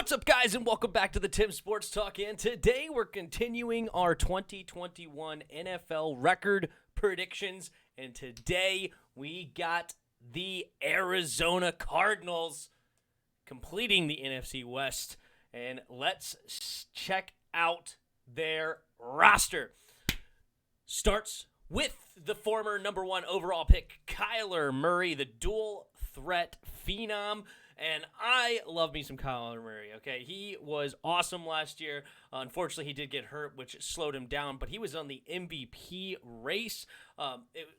What's up, guys, and welcome back to the Tim Sports Talk. And today we're continuing our 2021 NFL record predictions. And today we got the Arizona Cardinals completing the NFC West. And let's check out their roster. Starts with the former number one overall pick, Kyler Murray, the dual threat phenom. And I love me some Kyler Murray, okay? He was awesome last year. Unfortunately, he did get hurt, which slowed him down. But he was on the MVP race.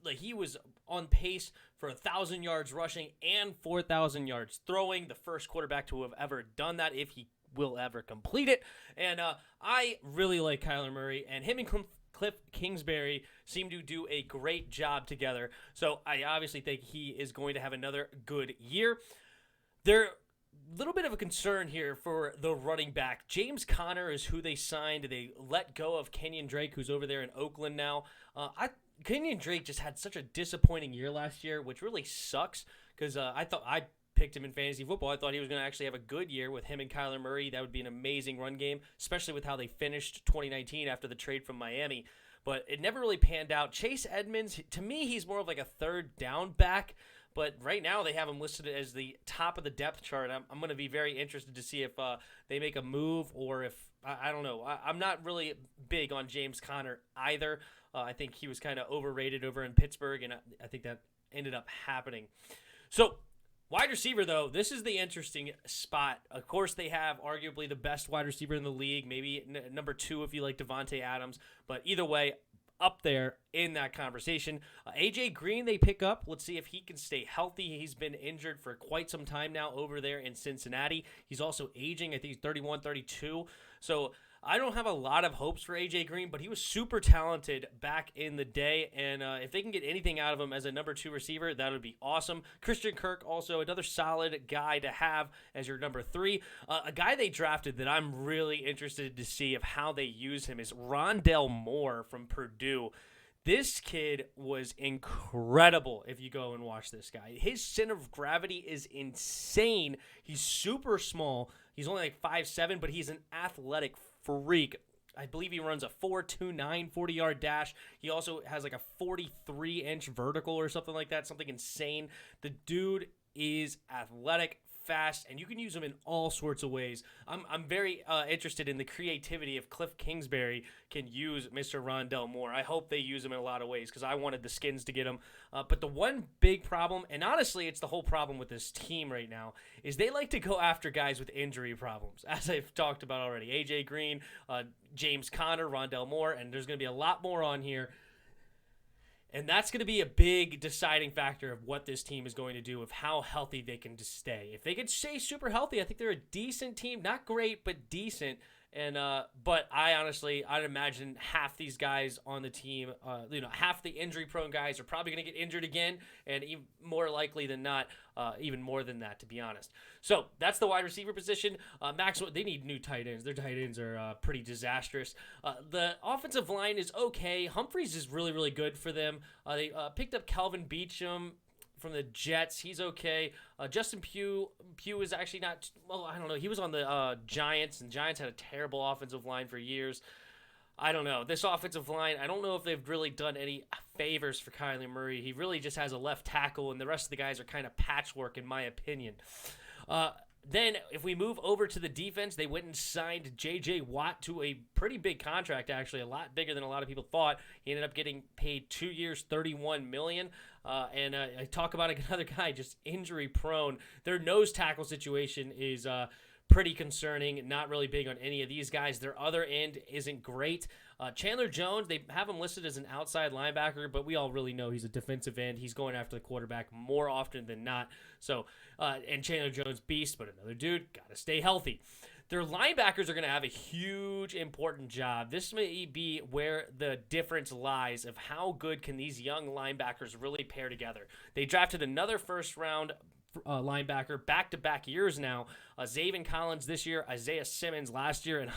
He was on pace for 1,000 yards rushing and 4,000 yards throwing. The first quarterback to have ever done that, if he will ever complete it. And I really like Kyler Murray. And him and Cliff Kingsbury seem to do a great job together. So I obviously think he is going to have another good year. They're a little bit of a concern here for the running back. James Conner is who they signed. They let go of Kenyon Drake, who's over there in Oakland now. Kenyon Drake just had such a disappointing year last year, which really sucks because I thought I picked him in fantasy football. I thought he was going to actually have a good year with him and Kyler Murray. That would be an amazing run game, especially with how they finished 2019 after the trade from Miami. But it never really panned out. Chase Edmonds, to me, he's more of like a third down back. But right now they have him listed as the top of the depth chart. I'm going to be very interested to see if they make a move or if I don't know. I'm not really big on James Conner either. I think he was kind of overrated over in Pittsburgh, and I think that ended up happening. So wide receiver, though, this is the interesting spot. Of course, they have arguably the best wide receiver in the league, maybe number two if you like Devontae Adams. But either way, up there in that conversation. A.J. Green they pick up. Let's see if he can stay healthy. He's been injured for quite some time now over there in Cincinnati. He's also aging. I think he's 31, 32. So I don't have a lot of hopes for A.J. Green, but he was super talented back in the day, and if they can get anything out of him as a number two receiver, that would be awesome. Christian Kirk, also another solid guy to have as your number three. A guy they drafted that I'm really interested to see of how they use him is Rondale Moore from Purdue. This kid was incredible if you go and watch this guy. His center of gravity is insane. He's super small. He's only like 5'7", but he's an athletic freak. I believe he runs a 4.29 40-yard dash. He also has like a 43-inch vertical or something like that, something insane. The dude is athletic, fast, and you can use him in all sorts of ways. I'm very interested in the creativity if Cliff Kingsbury can use Mr. Rondale Moore. I hope they use him in a lot of ways because I wanted the Skins to get him. But the one big problem, and honestly it's the whole problem with this team right now, is they like to go after guys with injury problems, as I've talked about already. A.J. Green, James Conner, Rondale Moore, and there's going to be a lot more on here. And that's going to be a big deciding factor of what this team is going to do, of how healthy they can stay. If they can stay super healthy, I think they're a decent team. Not great, but decent. And but I'd imagine half these guys on the team, half the injury-prone guys are probably going to get injured again, and even more likely than not, even more than that, to be honest. So that's the wide receiver position. They need new tight ends. Their tight ends are pretty disastrous. The offensive line is okay. Humphreys is really, really good for them. They picked up Calvin Beachum from the Jets. He's okay. Justin Pugh is actually not, well, I don't know. He was on the Giants, and Giants had a terrible offensive line for years. I don't know. This offensive line, I don't know if they've really done any favors for Kyler Murray. He really just has a left tackle, and the rest of the guys are kind of patchwork, in my opinion. Then, if we move over to the defense, they went and signed J.J. Watt to a pretty big contract, actually, a lot bigger than a lot of people thought. He ended up getting paid 2 years, $31 million. I talk about another guy just injury-prone. Their nose tackle situation is pretty concerning, not really big on any of these guys. Their other end isn't great. Chandler Jones, they have him listed as an outside linebacker, but we all really know he's a defensive end. He's going after the quarterback more often than not. So, and Chandler Jones, beast, but another dude, got to stay healthy. Their linebackers are going to have a huge, important job. This may be where the difference lies of how good can these young linebackers really pair together. They drafted another first-round linebacker back-to-back years now. Zaven Collins this year, Isaiah Simmons last year, and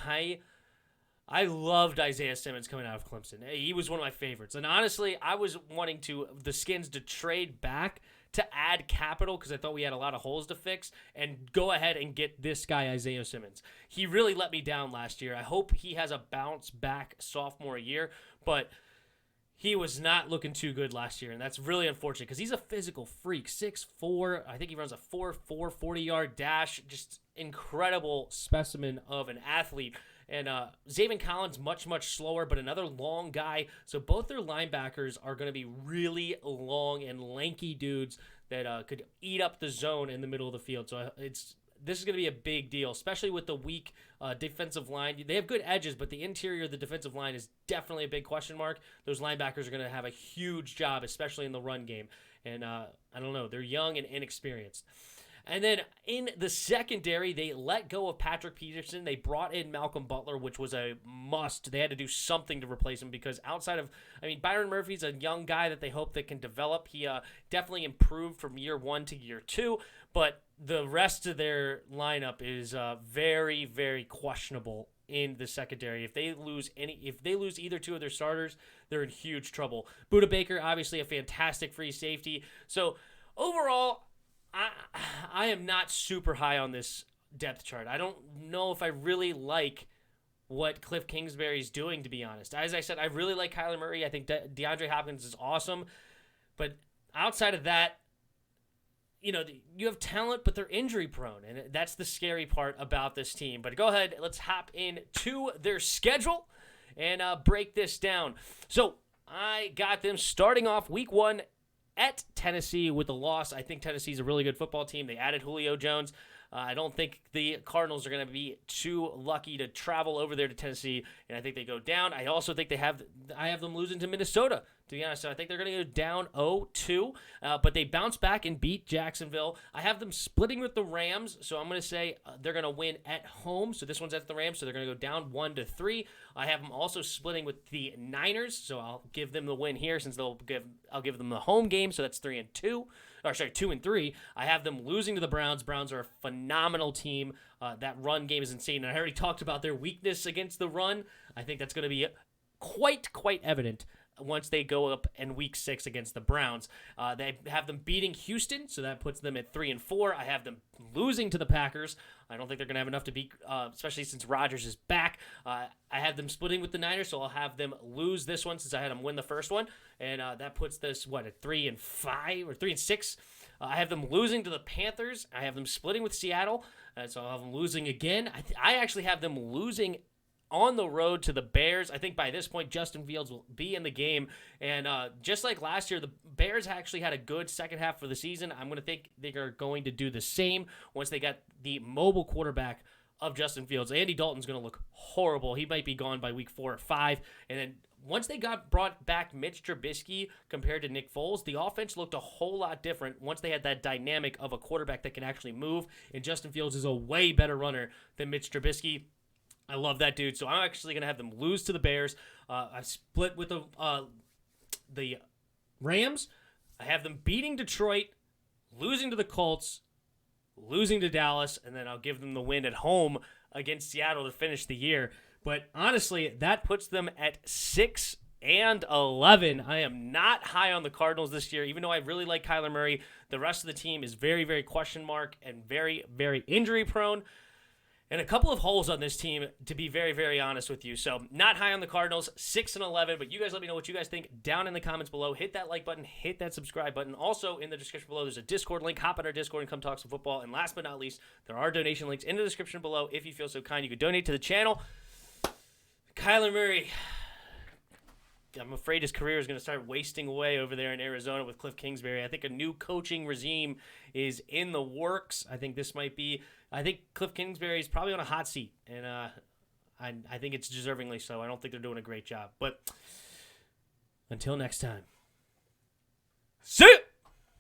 I loved Isaiah Simmons coming out of Clemson. He was one of my favorites. And honestly, I was wanting the Skins to trade back to add capital because I thought we had a lot of holes to fix and go ahead and get this guy, Isaiah Simmons. He really let me down last year. I hope he has a bounce back sophomore year, but he was not looking too good last year, and that's really unfortunate because he's a physical freak. 6'4", I think he runs a 4.4 40-yard dash, just incredible specimen of an athlete. And Zaven Collins, much, much slower, but another long guy. So both their linebackers are going to be really long and lanky dudes that could eat up the zone in the middle of the field. So this is going to be a big deal, especially with the weak defensive line. They have good edges, but the interior of the defensive line is definitely a big question mark. Those linebackers are going to have a huge job, especially in the run game. And I don't know, they're young and inexperienced. And then in the secondary, they let go of Patrick Peterson. They brought in Malcolm Butler, which was a must. They had to do something to replace him because Byron Murphy's a young guy that they hope that can develop. He definitely improved from year 1 to year 2, but the rest of their lineup is very, very questionable in the secondary. If they lose either two of their starters, they're in huge trouble. Budda Baker, obviously a fantastic free safety. So overall, I am not super high on this depth chart. I don't know if I really like what Cliff Kingsbury's doing, to be honest. As I said, I really like Kyler Murray. I think DeAndre Hopkins is awesome. But outside of that, you have talent, but they're injury prone. And that's the scary part about this team. But go ahead, let's hop into their schedule and break this down. So I got them starting off week 1 at Tennessee with a loss. I think Tennessee's a really good football team. They added Julio Jones. I don't think the Cardinals are going to be too lucky to travel over there to Tennessee, and I think they go down. I also think I have them losing to Minnesota, to be honest. So I think they're going to go down 0-2, but they bounce back and beat Jacksonville. I have them splitting with the Rams, so I'm going to say they're going to win at home. So this one's at the Rams, so they're going to go down 1-3. I have them also splitting with the Niners, so I'll give them the win here since I'll give them the home game, so that's 2-3. I have them losing to the Browns. Browns are a phenomenal team. That run game is insane. And I already talked about their weakness against the run. I think that's going to be quite evident once they go up in week 6 against the Browns. They have them beating Houston, so that puts them at 3-4. I have them losing to the Packers. I don't think they're going to have enough to beat, especially since Rodgers is back. I have them splitting with the Niners, so I'll have them lose this one since I had them win the first one. And that puts this, at 3-5 or 3-6. I have them losing to the Panthers. I have them splitting with Seattle, so I'll have them losing again. I actually have them losing on the road to the Bears. I think by this point, Justin Fields will be in the game. And just like last year, the Bears actually had a good second half for the season. I'm going to think they are going to do the same once they got the mobile quarterback of Justin Fields. Andy Dalton's going to look horrible. He might be gone by week 4 or 5. And then once they brought back Mitch Trubisky compared to Nick Foles, the offense looked a whole lot different once they had that dynamic of a quarterback that can actually move. And Justin Fields is a way better runner than Mitch Trubisky. I love that dude. So I'm actually going to have them lose to the Bears. I split with the Rams. I have them beating Detroit, losing to the Colts, losing to Dallas, and then I'll give them the win at home against Seattle to finish the year. But honestly, that puts them at 6-11. I am not high on the Cardinals this year, even though I really like Kyler Murray. The rest of the team is very, very question mark and very, very injury prone. And a couple of holes on this team, to be very, very honest with you. So not high on the Cardinals, 6-11. But you guys let me know what you guys think down in the comments below. Hit that like button. Hit that subscribe button. Also, in the description below, there's a Discord link. Hop on our Discord and come talk some football. And last but not least, there are donation links in the description below. If you feel so kind, you could donate to the channel. Kyler Murray, I'm afraid his career is going to start wasting away over there in Arizona with Cliff Kingsbury. I think a new coaching regime is in the works. I think Cliff Kingsbury is probably on a hot seat, and I think it's deservingly so. I don't think they're doing a great job. But until next time, see ya!